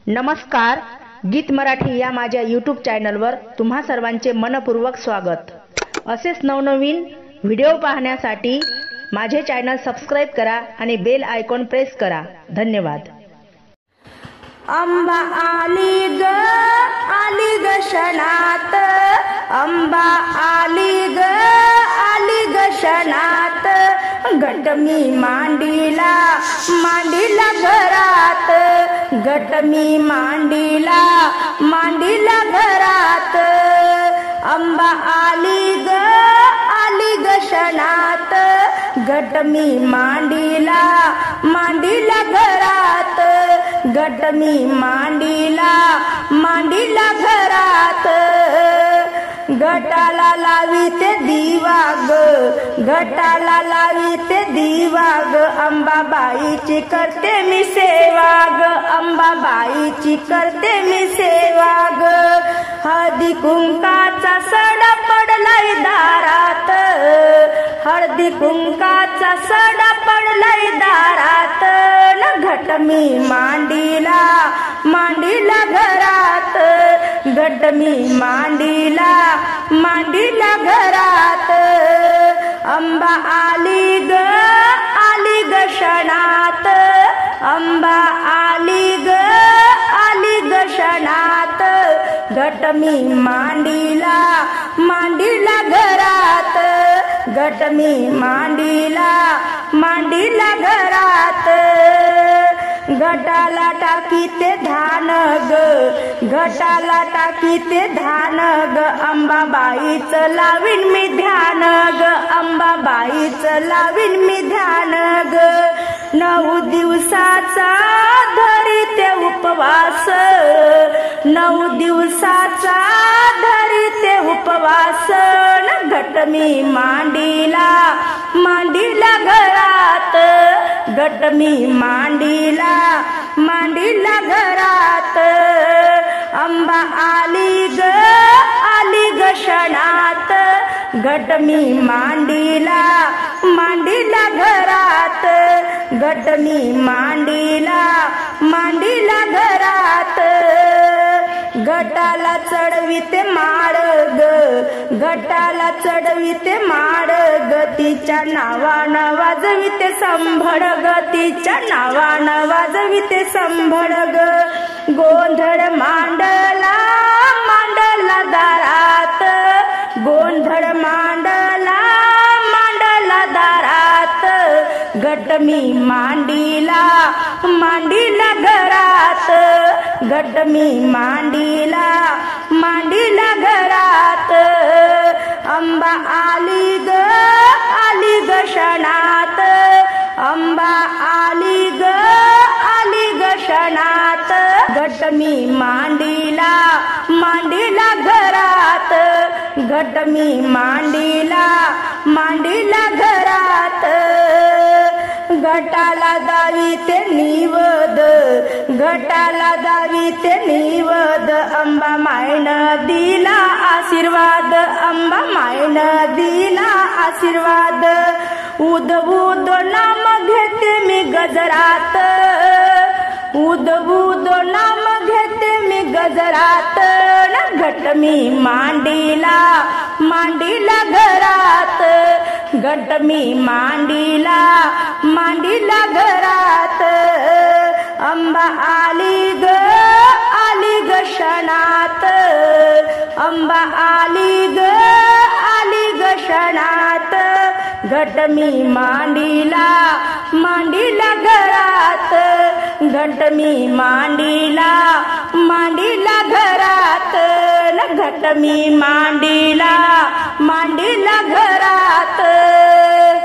नमस्कार, गीत मराठी या माझ्या यूट्यूब चॅनलवर तुम्हा सर्वांचे मनपूर्वक स्वागत। असेच नवनवीन व्हिडिओ पाहण्यासाठी माझे चॅनल सबस्क्राइब करा आणि बेल आयकॉन प्रेस करा। धन्यवाद। अंबा आली ग शनात, अंबा आली ग शनात, घटमी मांडीला घरात, घटमी मांडीला घरात, अंबा आली ग शनात, घटमी मांडीला घरात, घटमी मांडीला घरात, घटाला लावीते दिवा ग, घटाला लावीते दिवा ग, अंबाबाईची करते मी सेवा ग, अंबाबाईची करते मी सेवा ग, हळदी कुंकाचा सडा पडलाय दारात, हळदी कुंकाचा सडा पडलाय दारात, घटमी मांडीला घरात, घटमी मांडीला घरात, अंबा आली ग शनात, अंबा आली ग शनात, घटमी मांडीला घरात, घटमी मांडीला घरात, घटाला टाकीते धान ग, घटाला टाकीते धान ग, अंबाबाईचं लावीन मी ध्यान ग, अंबाबाईचं लावीन मी ध्यान ग, 9 दिवसाचा धरीते उपवास, 9 दिवसाचा धरीते उपवास, घटमी मांडीला घरात, घटमी मांडीला घरात, अंबा आली ग शनात, घटमी मांडीला घरात, घटमी मांडीला घरात, घटाला चढविते माळ ग, घटाला चढविते माळ ग, तिच्या नावानं वाजविते संभळ ग, तिच्या नावानं वाजविते संभळ ग, गोंधळ मांडला दारात, गोंधळ मांडला दारात, घटमी मांडीला घरात, घटमी मांडीला घरात, अंबा आली ग शनात, अंबा आली ग शनात, घटमी मांडीला घरात, घटमी मांडीला घरात, घटाला दावीते निवद, घटाला दावीते निवद, अंबा मायनं दिला आशीर्वाद, अंबा मायनं दिला आशीर्वाद, उद नाम घेते मी गजरात, उद नाम घेते मी गजरात, घटमी मांडीला घरात, घटमी मांडीला घरात, अंबा आली ग शनात, अंबा आली ग शनात, घटमी मांडीला घरात, घटमी मांडीला घरात, घटमी मांडीला घरात।